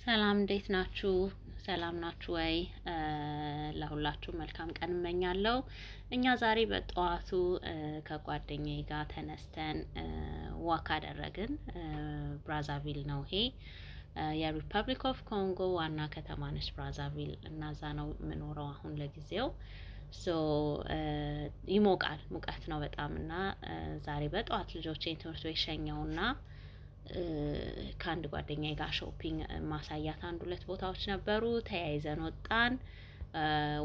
ሰላም እንዴት ናችሁ? ሰላም ናችሁ ወይ? ለሁላችሁ መልካም ቀን እመኛለሁ። እኛ ዛሬ በጠዋቱ ከጓደኛዬ ጋር ተነስተን ዋክ አደረግን። ብራዛቪል ነው ይሄ የሪፐብሊክ ኦፍ ኮንጎ ዋና ከተማ ነች ብራዛቪል እና እዛ ነው የምኖረው አሁን ለጊዜው። ሶ ይሞቃል፣ ሙቀት ነው በጣም እና ዛሬ በጠዋት ልጆቼን ትምህርት ቤት ሸኘውና ከአንድ ጓደኛዬ ጋር ሾፒንግ ማሳያት አንድ ሁለት ቦታዎች ነበሩ። ተያይዘን ወጣን።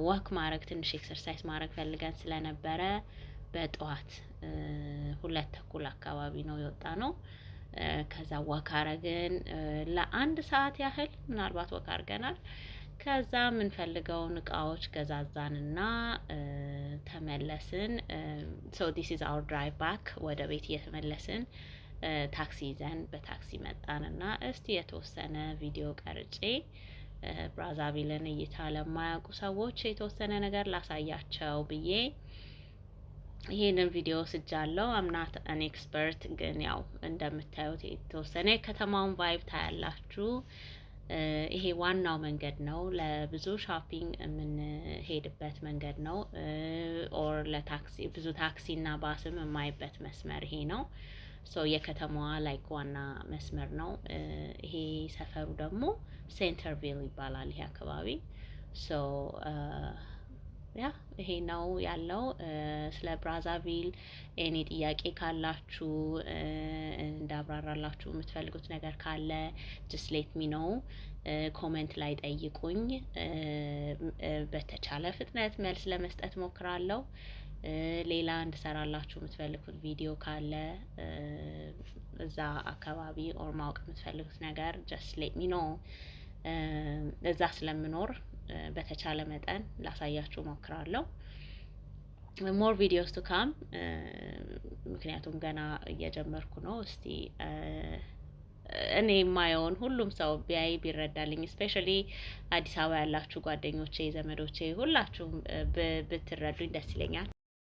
ወክ ማድረግ ትንሽ ኤክሰርሳይዝ ማድረግ ፈልገን ስለነበረ በጠዋት 2:30 አካባቢ ነው የወጣነው። ከዛ ወክ አረግን ለአንድ ሰዓት ያህል ምናልባት ወክ አድርገናል። ከዛ የምንፈልገውን እቃዎች ገዛዛንና ተመለስን። ሶ ዲስ ኢዝ አወር ድራይቭ ባክ። ወደ ቤት እየተመለስን ታክሲ ይዘን በታክሲ መጣንና እስቲ የተወሰነ ቪዲዮ ቀርጬ ብራዛቪልን እይታ ለማያውቁ ሰዎች የተወሰነ ነገር ላሳያቸው ብዬ ይሄንን ቪዲዮ ስጃለው። አምናት አን ኤክስፐርት፣ ግን ያው እንደምታዩት የተወሰነ የከተማውን ቫይብ ታያላችሁ። ይሄ ዋናው መንገድ ነው፣ ለብዙ ሾፒንግ የምንሄድበት መንገድ ነው። ኦር ለታክሲ ብዙ ታክሲና ባስም የማይበት መስመር ይሄ ነው። ሶ የከተማዋ ላይክ ዋና መስመር ነው። ይሄ ሰፈሩ ደግሞ ሴንተርቪል ይባላል ይሄ አካባቢ። ሶ ያ ይሄ ነው ያለው። ስለ ብራዛቪል ኤኒ ጥያቄ ካላችሁ እንዳብራራላችሁ የምትፈልጉት ነገር ካለ ጀስት ሌት ሚ ኖው፣ ኮሜንት ላይ ጠይቁኝ። በተቻለ ፍጥነት መልስ ለመስጠት ሞክራለሁ። ሌላ እንድሰራላችሁ የምትፈልጉት ቪዲዮ ካለ እዛ አካባቢ ኦር ማወቅ የምትፈልጉት ነገር ጀስት ሌት ሚ ኖው። እዛ ስለምኖር በተቻለ መጠን ላሳያችሁ ሞክራለሁ። ሞር ቪዲዮስ ቱ ካም፣ ምክንያቱም ገና እየጀመርኩ ነው። እስቲ እኔ የማየውን ሁሉም ሰው ቢያይ ቢረዳልኝ፣ ስፔሻሊ አዲስ አበባ ያላችሁ ጓደኞቼ፣ ዘመዶቼ ሁላችሁም ብትረዱኝ ደስ ይለኛል።